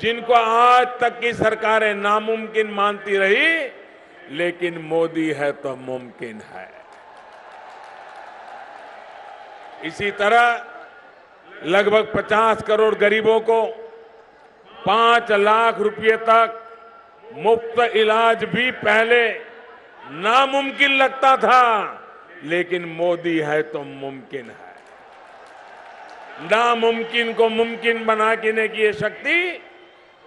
जिनको आज तक की सरकारें नामुमकिन मानती रही, लेकिन मोदी है तो मुमकिन है। इसी तरह लगभग 50 करोड़ गरीबों को 5 लाख रुपए तक मुफ्त इलाज भी पहले नामुमकिन लगता था, लेकिन मोदी है तो मुमकिन है। नामुमकिन को मुमकिन बनाने की ये शक्ति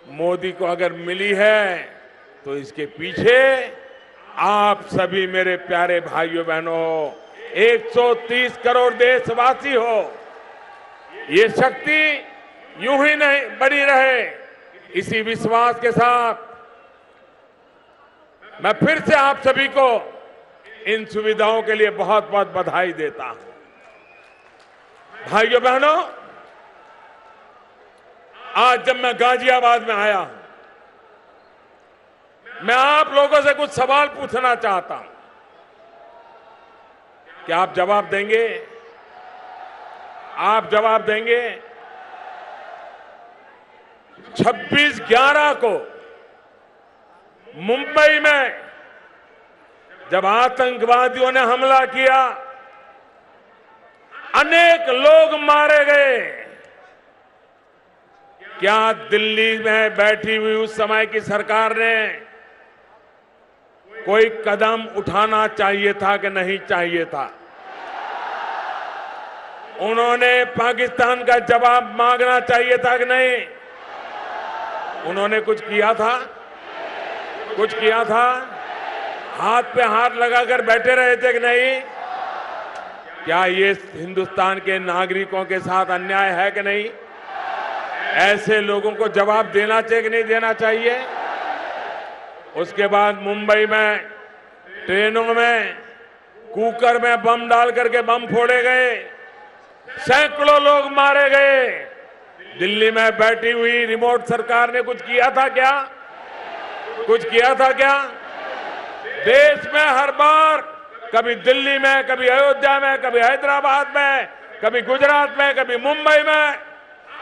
मोदी को अगर मिली है, तो इसके पीछे आप सभी मेरे प्यारे भाइयों बहनों हो, 130 करोड़ देशवासी हो, ये शक्ति यूं ही नहीं बनी रहे। इसी विश्वास के साथ मैं फिर से आप सभी को इन सुविधाओं के लिए बहुत बहुत बधाई देता हूं। भाइयों बहनों, आज जब मैं गाजियाबाद में आया हूं, मैं आप लोगों से कुछ सवाल पूछना चाहता हूं। क्या आप जवाब देंगे? आप जवाब देंगे? 26/11 को मुंबई में जब आतंकवादियों ने हमला किया, अनेक लोग मारे गए। क्या दिल्ली में बैठी हुई उस समय की सरकार ने कोई कदम उठाना चाहिए था कि नहीं चाहिए था? उन्होंने पाकिस्तान का जवाब मांगना चाहिए था कि नहीं? उन्होंने कुछ किया था? कुछ किया था? हाथ पे हाथ लगाकर बैठे रहे थे कि नहीं? क्या ये हिंदुस्तान के नागरिकों के साथ अन्याय है कि नहीं? ऐसे लोगों को जवाब देना चाहिए कि नहीं देना चाहिए? उसके बाद मुंबई में ट्रेनों में कुकर में बम डाल करके बम फोड़े गए, सैकड़ों लोग मारे गए। दिल्ली में बैठी हुई रिमोट सरकार ने कुछ किया था क्या? कुछ किया था क्या? देश में हर बार, कभी दिल्ली में, कभी अयोध्या में, कभी हैदराबाद में, कभी गुजरात में, कभी मुंबई में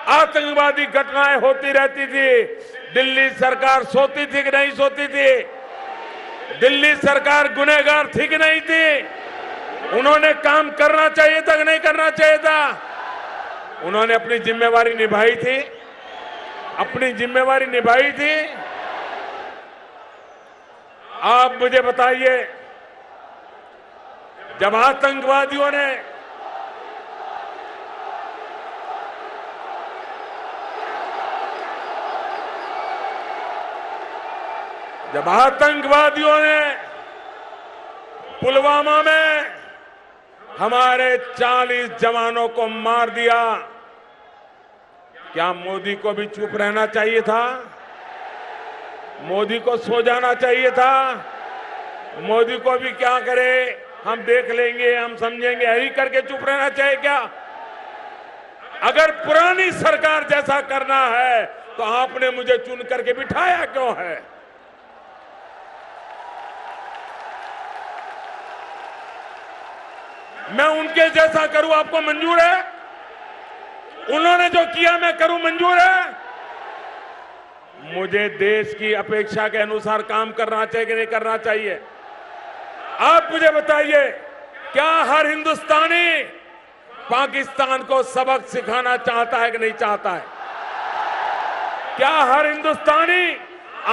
आतंकवादी घटनाएं होती रहती थी। दिल्ली सरकार सोती थी कि नहीं सोती थी? दिल्ली सरकार गुनहगार थी कि नहीं थी? उन्होंने काम करना चाहिए था कि नहीं करना चाहिए था? उन्होंने अपनी जिम्मेवारी निभाई थी? अपनी जिम्मेवारी निभाई थी? आप मुझे बताइए, जब आतंकवादियों ने पुलवामा में हमारे 40 जवानों को मार दिया, क्या मोदी को भी चुप रहना चाहिए था? मोदी को सो जाना चाहिए था? मोदी को भी क्या करे, हम देख लेंगे, हम समझेंगे, यही करके चुप रहना चाहिए क्या? अगर पुरानी सरकार जैसा करना है तो आपने मुझे चुन करके बिठाया क्यों है? मैं उनके जैसा करूं, आपको मंजूर है? उन्होंने जो किया मैं करूं, मंजूर है? मुझे देश की अपेक्षा के अनुसार काम करना चाहिए कि नहीं करना चाहिए? आप मुझे बताइए, क्या हर हिंदुस्तानी पाकिस्तान को सबक सिखाना चाहता है कि नहीं चाहता है? क्या हर हिंदुस्तानी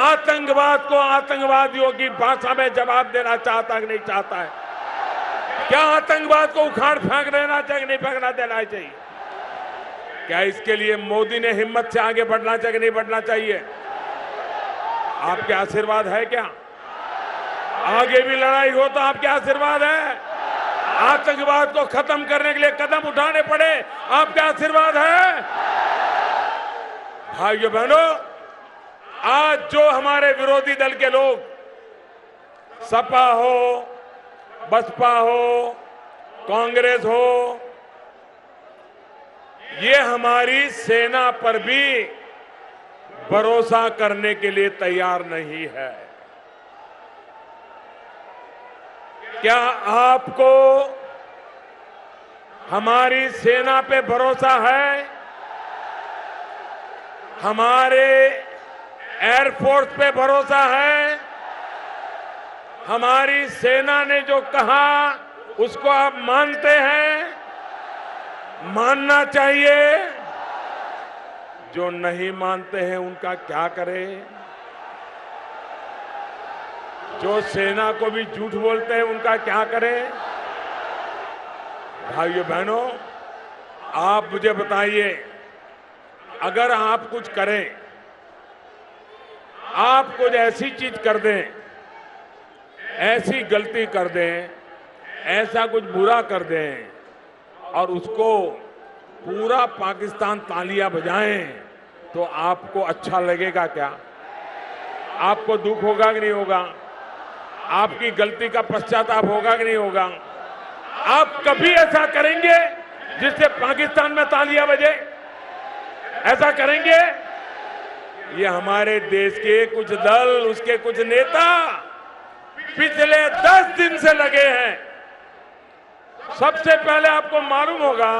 आतंकवाद को आतंकवादियों की भाषा में जवाब देना चाहता है कि नहीं चाहता है? क्या आतंकवाद को उखाड़ फेंक देना चाहिए कि नहीं फेंकना देना चाहिए? क्या इसके लिए मोदी ने हिम्मत से आगे बढ़ना चाहिए कि नहीं बढ़ना चाहिए? आपके आशीर्वाद है क्या? आगे भी लड़ाई हो तो आपके आशीर्वाद है? आतंकवाद को खत्म करने के लिए कदम उठाने पड़े, आपका आशीर्वाद है? भाइयों बहनों, आज जो हमारे विरोधी दल के लोग, सपा हो, बसपा हो, कांग्रेस हो, ये हमारी सेना पर भी भरोसा करने के लिए तैयार नहीं है। क्या आपको हमारी सेना पे भरोसा है? हमारे एयरफोर्स पे भरोसा है। हमारी सेना ने जो कहा उसको आप मानते हैं, मानना चाहिए। जो नहीं मानते हैं उनका क्या करें? जो सेना को भी झूठ बोलते हैं उनका क्या करें? भाइयों बहनों, आप मुझे बताइए, अगर आप कुछ करें, आप कुछ ऐसी चीज कर दें, ऐसी गलती कर दें, ऐसा कुछ बुरा कर दें और उसको पूरा पाकिस्तान तालियां बजाएं, तो आपको अच्छा लगेगा क्या? आपको दुख होगा कि नहीं होगा? आपकी गलती का पश्चाताप होगा कि नहीं होगा? आप कभी ऐसा करेंगे जिससे पाकिस्तान में तालियां बजे? ऐसा करेंगे? ये हमारे देश के कुछ दल, उसके कुछ नेता पिछले 10 दिन से लगे हैं। सबसे पहले आपको मालूम होगा,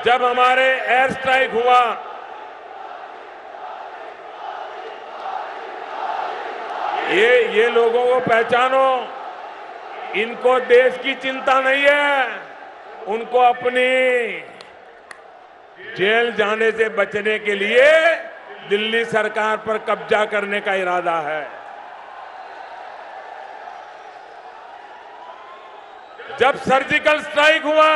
जब हमारे एयर स्ट्राइक हुआ, ये लोगों को पहचानो, इनको देश की चिंता नहीं है, उनको अपनी जेल जाने से बचने के लिए दिल्ली सरकार पर कब्जा करने का इरादा है। जब सर्जिकल स्ट्राइक हुआ,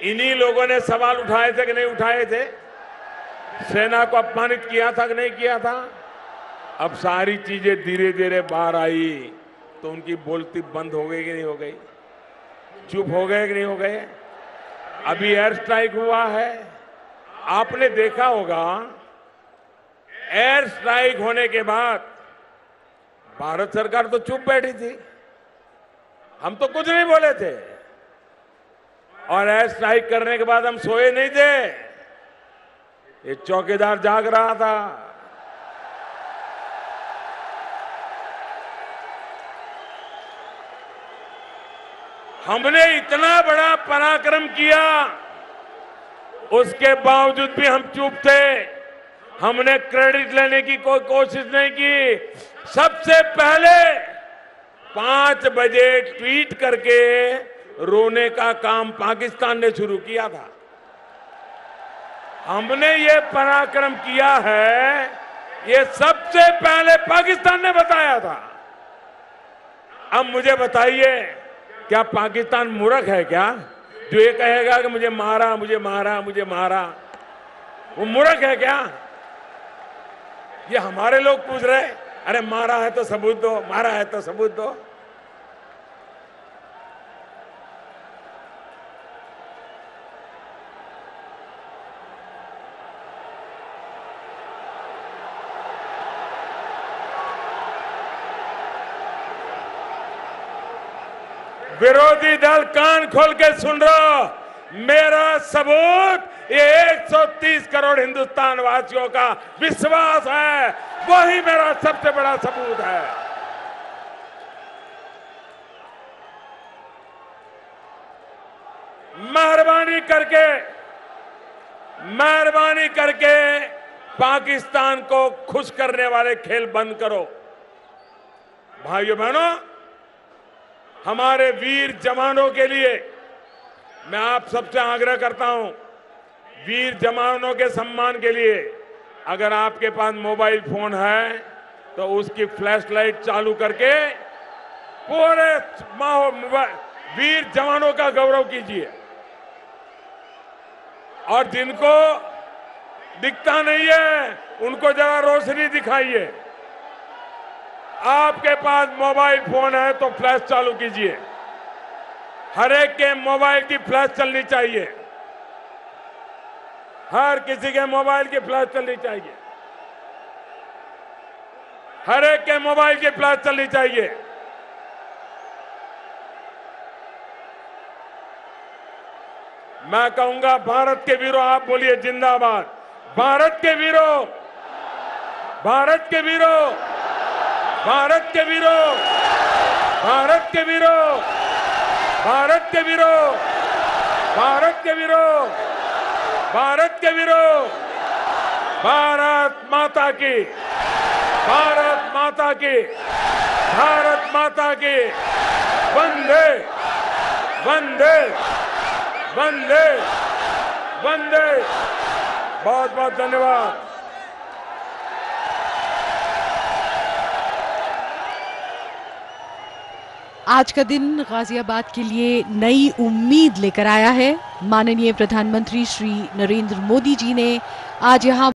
इन्हीं लोगों ने सवाल उठाए थे कि नहीं उठाए थे? सेना को अपमानित किया था कि नहीं किया था? अब सारी चीजें धीरे धीरे बाहर आई तो उनकी बोलती बंद हो गई कि नहीं हो गई? चुप हो गए कि नहीं हो गए? अभी एयर स्ट्राइक हुआ है, आपने देखा होगा, एयर स्ट्राइक होने के बाद भारत सरकार तो चुप बैठी थी, हम तो कुछ नहीं बोले थे, और एयर स्ट्राइक करने के बाद हम सोए नहीं थे, ये चौकीदार जाग रहा था। हमने इतना बड़ा पराक्रम किया, उसके बावजूद भी हम चुप थे। हमने क्रेडिट लेने की कोई कोशिश नहीं की। सबसे पहले 5 बजे ट्वीट करके रोने का काम पाकिस्तान ने शुरू किया था। हमने ये पराक्रम किया है, ये सबसे पहले पाकिस्तान ने बताया था। अब मुझे बताइए, क्या पाकिस्तान मूर्ख है क्या, जो ये कहेगा कि मुझे मारा, मुझे मारा, मुझे मारा? वो मूर्ख है क्या? ये हमारे लोग पूछ रहे, अरे मारा है तो सबूत दो, मारा है तो सबूत दो। विरोधी दल कान खोल के सुन रहा, मेरा सबूत ये 130 करोड़ हिंदुस्तान वासियों का विश्वास है, वही मेरा सबसे बड़ा सबूत है। मेहरबानी करके पाकिस्तान को खुश करने वाले खेल बंद करो। भाइयों बहनों, हमारे वीर जवानों के लिए मैं आप सबसे आग्रह करता हूं, वीर जवानों के सम्मान के लिए अगर आपके पास मोबाइल फोन है तो उसकी फ्लैश लाइट चालू करके पूरे वीर जवानों का गौरव कीजिए। और जिनको दिखता नहीं है उनको जरा रोशनी दिखाइए। आपके पास मोबाइल फोन है तो फ्लैश चालू कीजिए। हर एक के मोबाइल की फ्लैश चलनी चाहिए, हर किसी के मोबाइल की फ्लैश चलनी चाहिए, हर एक के मोबाइल की फ्लैश चलनी चाहिए। मैं कहूंगा, भारत के वीरों, आप बोलिए जिंदाबाद। भारत के वीरों, भारत के वीरों, भारत के वीरों, भारत के वीरों, भारत के वीरों, भारत के वीरों, भारत के वीरों, भारत माता की, भारत माता की, भारत माता की। वंदे वंदे वंदे वंदे। बहुत बहुत धन्यवाद। आज का दिन गाजियाबाद के लिए नई उम्मीद लेकर आया है। माननीय प्रधानमंत्री श्री नरेंद्र मोदी जी ने आज यहाँ